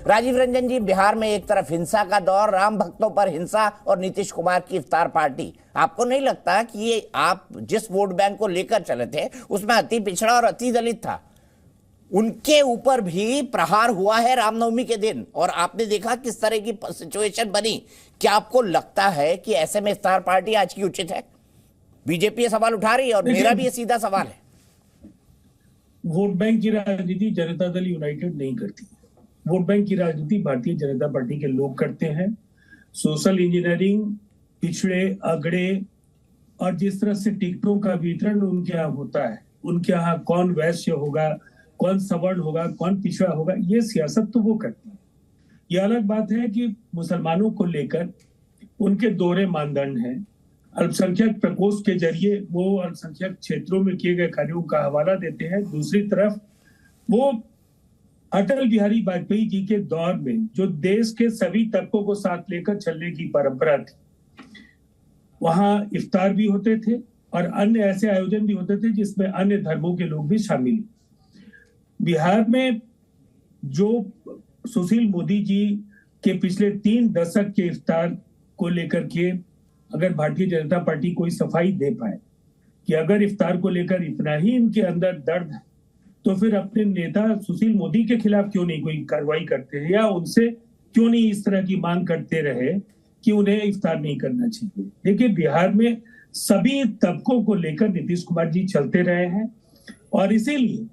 राजीव रंजन जी, बिहार में एक तरफ हिंसा का दौर, राम भक्तों पर हिंसा और नीतीश कुमार की इफ्तार पार्टी, आपको नहीं लगता कि ये आप जिस वोट बैंक को लेकर चले थे उसमें अति पिछड़ा और अति दलित था, उनके ऊपर भी प्रहार हुआ है रामनवमी के दिन, और आपने देखा किस तरह की सिचुएशन बनी। क्या आपको लगता है कि ऐसे में इफ्तार पार्टी आज की उचित है? बीजेपी ये सवाल उठा रही है और मेरा भी ये सीधा सवाल है। वोट बैंक की राजनीति जनता दल यूनाइटेड नहीं करती। वोट बैंक की राजनीति भारतीय जनता पार्टी के लोग करते हैं। सोशल इंजीनियरिंग, पिछड़े अगड़े और जिस तरह से टिकटों का वितरण उनके यहाँ होता है, उनके यहाँ कौन वैश्य होगा, कौन सवर्ण होगा, कौन पिछड़ा होगा, ये सियासत तो वो करते हैं। ये अलग बात है कि मुसलमानों को लेकर उनके दोहरे मानदंड हैं। अल्पसंख्यक प्रकोष्ठ के जरिए वो अल्पसंख्यक क्षेत्रों में किए गए कार्यों का हवाला देते हैं। दूसरी तरफ वो अटल बिहारी वाजपेयी जी के दौर में जो देश के सभी तबकों को साथ लेकर चलने की परंपरा थी, वहां इफ्तार भी होते थे और अन्य ऐसे आयोजन भी होते थे जिसमें अन्य धर्मों के लोग भी शामिल हैं। बिहार में जो सुशील मोदी जी के पिछले 3 दशक के इफ्तार को लेकर के अगर भारतीय जनता पार्टी कोई सफाई दे पाए कि अगर इफ्तार को लेकर इतना ही इनके अंदर दर्द है तो फिर अपने नेता सुशील मोदी के खिलाफ क्यों नहीं कोई कार्रवाई करते हैं, या उनसे क्यों नहीं इस तरह की मांग करते रहे कि उन्हें इफ्तार नहीं करना चाहिए। देखिए, बिहार में सभी तबकों को लेकर नीतीश कुमार जी चलते रहे हैं और इसीलिए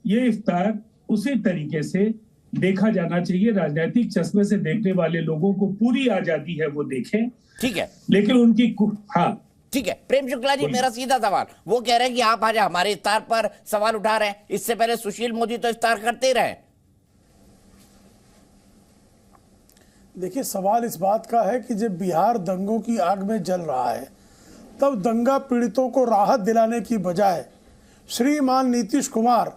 ये इफ्तार उसी तरीके से देखा जाना चाहिए। राजनीतिक चश्मे से देखने वाले लोगों को पूरी आजादी है, वो देखें, ठीक है, लेकिन उनकी हाँ ठीक है। प्रेम शुक्ला जी, मेरा सीधा सवाल, वो कह रहे हैं कि आप आज हमारे इफ्तार पर सवाल उठा रहे हैं, इससे पहले सुशील मोदी तो इफ्तार करते ही रहे। देखिए, सवाल इस बात का है कि जब बिहार दंगों की आग में जल रहा है तब दंगा पीड़ितों को राहत दिलाने की बजाय श्रीमान नीतीश कुमार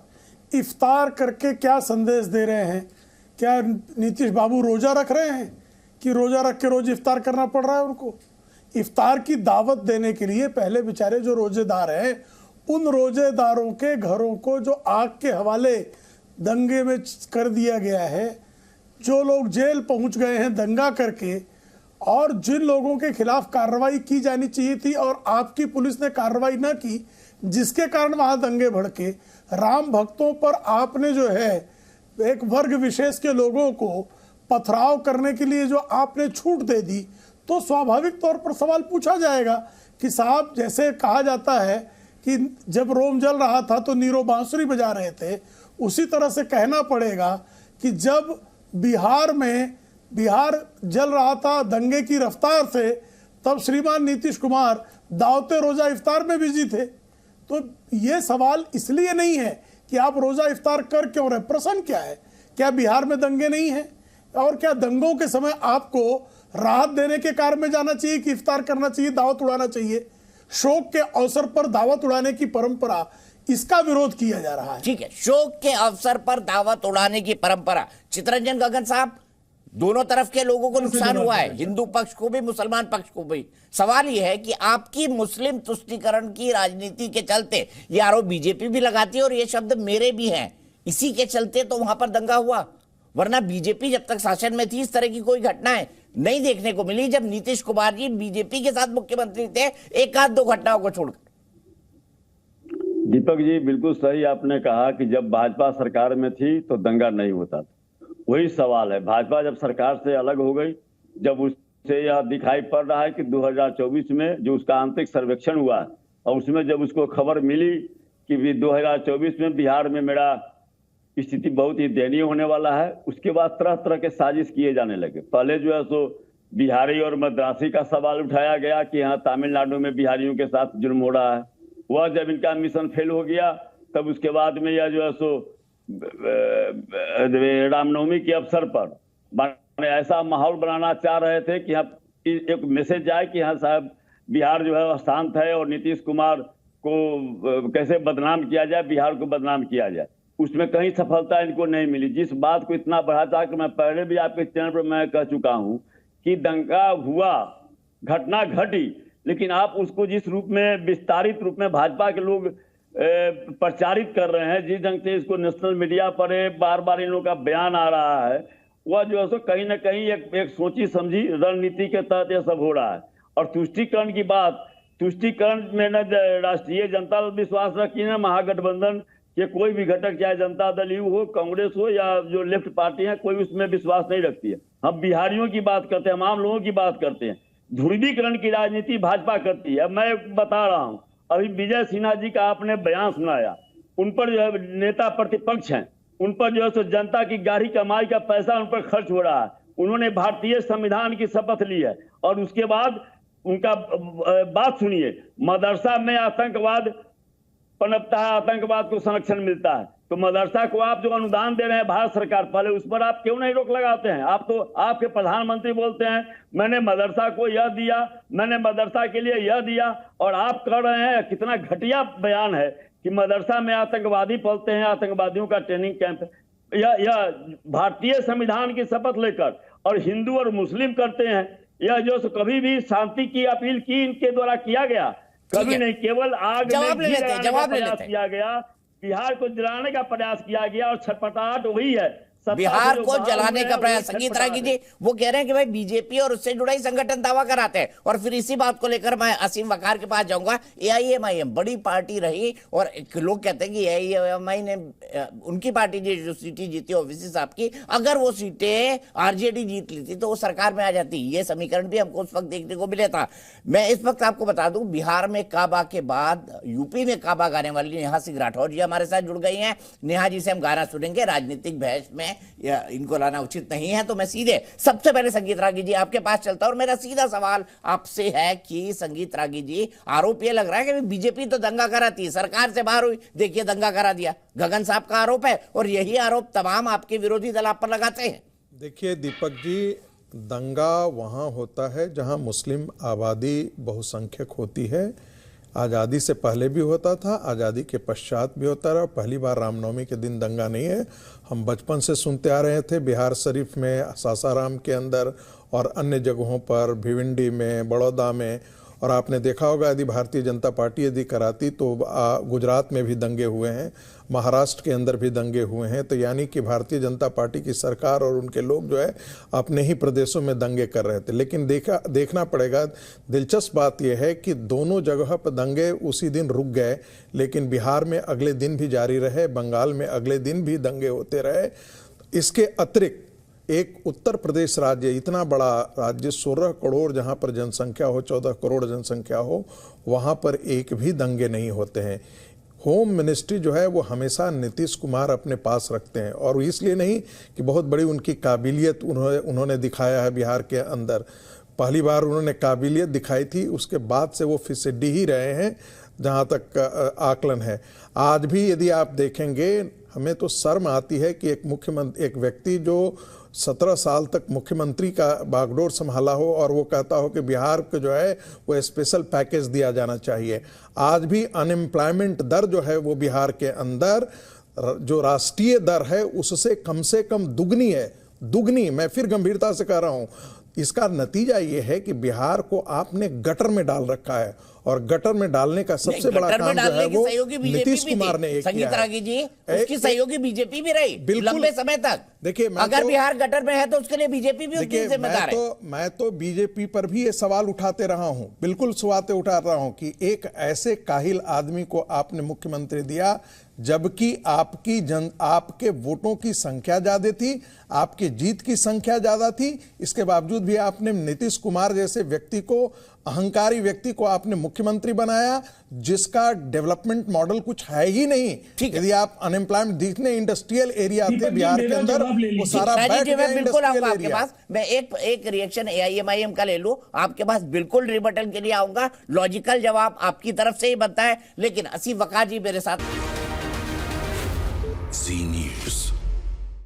इफ्तार करके क्या संदेश दे रहे हैं? क्या नीतीश बाबू रोजा रख रहे हैं कि रोजा रख के रोज इफ्तार करना पड़ रहा है उनको? इफ्तार की दावत देने के लिए पहले बेचारे जो रोजेदार हैं, उन रोजेदारों के घरों को जो आग के हवाले दंगे में कर दिया गया है, जो लोग जेल पहुंच गए हैं दंगा करके, और जिन लोगों के खिलाफ कार्रवाई की जानी चाहिए थी और आपकी पुलिस ने कार्रवाई ना की, जिसके कारण वहां दंगे भड़के, राम भक्तों पर आपने जो है एक वर्ग विशेष के लोगों को पथराव करने के लिए जो आपने छूट दे दी, तो स्वाभाविक तौर पर सवाल पूछा जाएगा कि साहब, जैसे कहा जाता है कि जब रोम जल रहा था तो नीरो बांसुरी बजा रहे थे, उसी तरह से कहना पड़ेगा कि जब बिहार जल रहा था दंगे की रफ्तार से, तब श्रीमान नीतीश कुमार दावते रोजा इफ्तार में बिजी थे। तो ये सवाल इसलिए नहीं है कि आप रोजा इफ्तार कर क्यों रहे, प्रश्न क्या है? क्या बिहार में दंगे नहीं हैं? और क्या दंगों के समय आपको राहत देने के कार्य में जाना चाहिए कि इफ्तार करना चाहिए, दावत उड़ाना चाहिए? शोक के अवसर पर दावत उड़ाने की परंपरा, इसका विरोध किया जा रहा है। ठीक है, शोक के अवसर पर दावत उड़ाने की परंपरा। चितरंजन गगन साहब, दोनों तरफ के लोगों को नुकसान हुआ है, हिंदू पक्ष को भी, मुसलमान पक्ष को भी। सवाल यह है कि आपकी मुस्लिम तुष्टीकरण की राजनीति के चलते, ये आरोप बीजेपी भी लगाती है और ये शब्द मेरे भी हैं, इसी के चलते तो वहां पर दंगा हुआ। वरना बीजेपी जब तक शासन में थी इस तरह की कोई घटनाएं नहीं देखने को मिली। जब नीतीश कुमार जी बीजेपी के साथ मुख्यमंत्री थे, एक आध दो घटनाओं को छोड़कर। दीपक जी, बिल्कुल सही आपने कहा कि जब भाजपा सरकार में थी तो दंगा नहीं होता था। वही सवाल है, भाजपा जब सरकार से अलग हो गई, जब उससे यह दिखाई पड़ रहा है कि 2024 में जो उसका आंतरिक सर्वेक्षण हुआ और उसमें जब उसको खबर मिली कि 2024 में बिहार में मेरा स्थिति बहुत ही दयनीय होने वाला है, उसके बाद तरह तरह के साजिश किए जाने लगे। पहले जो है सो बिहारी और मद्रासी का सवाल उठाया गया कि यहाँ तमिलनाडु में बिहारियों के साथ जुल्म हो रहा है। वह जब इनका मिशन फेल हो गया, तब उसके बाद में यह जो है सो रामनवमी के अवसर पर ऐसा माहौल बनाना चाह रहे थे कि यहाँ एक मैसेज जाए कि हाँ साहब, बिहार जो है शांत है और नीतीश कुमार को कैसे बदनाम किया जाए, बिहार को बदनाम किया जाए। उसमें कहीं सफलता इनको नहीं मिली। जिस बात को इतना बढ़ा था कि मैं पहले भी आपके चैनल पर मैं कह चुका हूं कि दंगा हुआ, घटना घटी, लेकिन आप उसको जिस रूप में विस्तारित रूप में भाजपा के लोग प्रचारित कर रहे हैं, जिस ढंग से इसको नेशनल मीडिया पर बार बार इन लोगों का बयान आ रहा है, वह जो है सो कहीं ना कहीं एक सोची समझी रणनीति के तहत यह सब हो रहा है। और तुष्टीकरण की बात, तुष्टीकरण में न राष्ट्रीय जनता दल विश्वास रखी है, महागठबंधन के कोई भी घटक, चाहे जनता दल यू हो, कांग्रेस हो या जो लेफ्ट पार्टी है, कोई उसमें विश्वास नहीं रखती है। हम बिहारियों की बात करते हैं, हम आम लोगों की बात करते हैं। ध्रुवीकरण की राजनीति भाजपा करती है। मैं बता रहा हूं, अभी विजय सिन्हा जी का आपने बयान सुनाया, उन पर जो है नेता प्रतिपक्ष हैं, उन पर जो है सो जनता की गाढ़ी कमाई का पैसा उन पर खर्च हो रहा है। उन्होंने भारतीय संविधान की शपथ ली है और उसके बाद उनका बात सुनिए, मदरसा में आतंकवाद पनपता है, आतंकवाद को संरक्षण मिलता है, तो मदरसा को आप जो अनुदान दे रहे हैं भारत सरकार, पहले उस पर आप क्यों नहीं रोक लगाते हैं? आप तो, आपके प्रधानमंत्री बोलते हैं मैंने मदरसा को यह दिया, मैंने मदरसा के लिए यह दिया, और आप कर रहे हैं, कितना घटिया बयान है कि मदरसा में आतंकवादी पलते हैं, आतंकवादियों का ट्रेनिंग कैंप। यह भारतीय संविधान की शपथ लेकर और हिंदू और मुस्लिम करते हैं, यह जो कभी भी शांति की अपील की इनके द्वारा किया गया? कभी नहीं, केवल आग में घी लगाने का प्रयास किया गया, बिहार को जलाने का प्रयास किया गया, और छटपटाहट वही है बिहार को जलाने का प्रयास। संगीत रागी जी वो कह रहे हैं कि भाई बीजेपी और उससे जुड़ा ही संगठन दावा कराते हैं। और फिर इसी बात को लेकर मैं असीम वकार के पास जाऊंगा। एआईएमआईएम बड़ी पार्टी रही और लोग कहते हैं कि एआईएमआई ने उनकी पार्टी जो सीटें जीती ओवैसी साहब की, अगर वो सीटें आरजेडी जीत लेती तो वो सरकार में आ जाती। ये समीकरण भी हमको उस वक्त देखने को मिला था। मैं इस वक्त आपको बता दूं, बिहार में काबा के बाद यूपी में काबा गाने वाली नेहा सिंह राठौर जी हमारे साथ जुड़ गई हैं। नेहा जी से हम गाना सुनेंगे। राजनीतिक बहस में इनको लाना उचित नहीं है, तो मैं सीधे सबसे पहले संगीत रागी जी आपके पास चलता हूं। और मेरा सीधा सवाल आपसे है कि संगीत रागी जी, आरोप ये लग रहा है कि बीजेपी तो दंगा कराती है, सरकार से बाहर हुई, देखिए दंगा करा दिया, गगन साहब का आरोप है, और यही आरोप तमाम आपके विरोधी दल आप पर लगाते हैं। देखिए दीपक जी, दंगा वहाँ होता है जहाँ मुस्लिम आबादी बहुसंख्यक होती है। आज़ादी से पहले भी होता था, आज़ादी के पश्चात भी होता रहा। पहली बार रामनवमी के दिन दंगा नहीं है। हम बचपन से सुनते आ रहे थे, बिहार शरीफ में, सासाराम के अंदर और अन्य जगहों पर, भिवंडी में, बड़ौदा में, और आपने देखा होगा यदि भारतीय जनता पार्टी यदि कराती तो गुजरात में भी दंगे हुए हैं, महाराष्ट्र के अंदर भी दंगे हुए हैं। तो यानी कि भारतीय जनता पार्टी की सरकार और उनके लोग जो है अपने ही प्रदेशों में दंगे कर रहे थे। लेकिन देखना पड़ेगा, दिलचस्प बात यह है कि दोनों जगह पर दंगे उसी दिन रुक गए, लेकिन बिहार में अगले दिन भी जारी रहे, बंगाल में अगले दिन भी दंगे होते रहे। इसके अतिरिक्त एक उत्तर प्रदेश राज्य, इतना बड़ा राज्य, 16 करोड़ जहाँ पर जनसंख्या हो, 14 करोड़ जनसंख्या हो, वहाँ पर एक भी दंगे नहीं होते हैं। होम मिनिस्ट्री जो है वो हमेशा नीतीश कुमार अपने पास रखते हैं, और इसलिए नहीं कि बहुत बड़ी उनकी काबिलियत उन्होंने दिखाया है बिहार के अंदर। पहली बार उन्होंने काबिलियत दिखाई थी, उसके बाद से वो फिसड्डी ही रहे हैं जहाँ तक आकलन है। आज भी यदि आप देखेंगे, हमें तो शर्म आती है कि एक व्यक्ति जो 17 साल तक मुख्यमंत्री का बागडोर संभाला हो और वो कहता हो कि बिहार को जो है वो स्पेशल पैकेज दिया जाना चाहिए। आज भी अनएम्प्लॉयमेंट दर जो है वो बिहार के अंदर जो राष्ट्रीय दर है उससे कम से कम दुगनी है, दुगनी। मैं फिर गंभीरता से कह रहा हूँ, इसका नतीजा ये है कि बिहार को आपने गटर में डाल रखा है, और गटर में डालने का सबसे बड़ा काम जो है वो नीतीश कुमार ने किया है। जी, उसकी सहयोगी बीजेपी भी रही लंबे समय तक। देखिए, अगर बिहार गटर में है तो उसके लिए बीजेपी भी उसकी जिम्मेदार है। मैं तो बीजेपी पर भी ये सवाल उठाते रहा हूं, बिल्कुल सवाल उठा रहा हूं कि एक ऐसे काहिल आदमी को आपने मुख्यमंत्री दिया, जबकि आपके वोटों की संख्या ज्यादा थी, आपकी जीत की संख्या ज्यादा थी। इसके बावजूद भी आपने नीतीश कुमार जैसे व्यक्ति को, अहंकारी व्यक्ति को आपने मुख्यमंत्री बनाया, जिसका डेवलपमेंट मॉडल कुछ है ही नहीं। यदि आप अनएम्प्लॉयमेंट देखने, इंडस्ट्रियल एरिया थे बिहार के अंदर, वो सारा बैठ गया इंडस्ट्रियल एरिया। मैं एक रिएक्शन एआईएमआईएम का ले लूं, आपके पास बिल्कुल रिबटल के लिए आऊंगा। लॉजिकल जवाब आपकी तरफ से ही बनता है, लेकिन असीम वकार जी मेरे साथ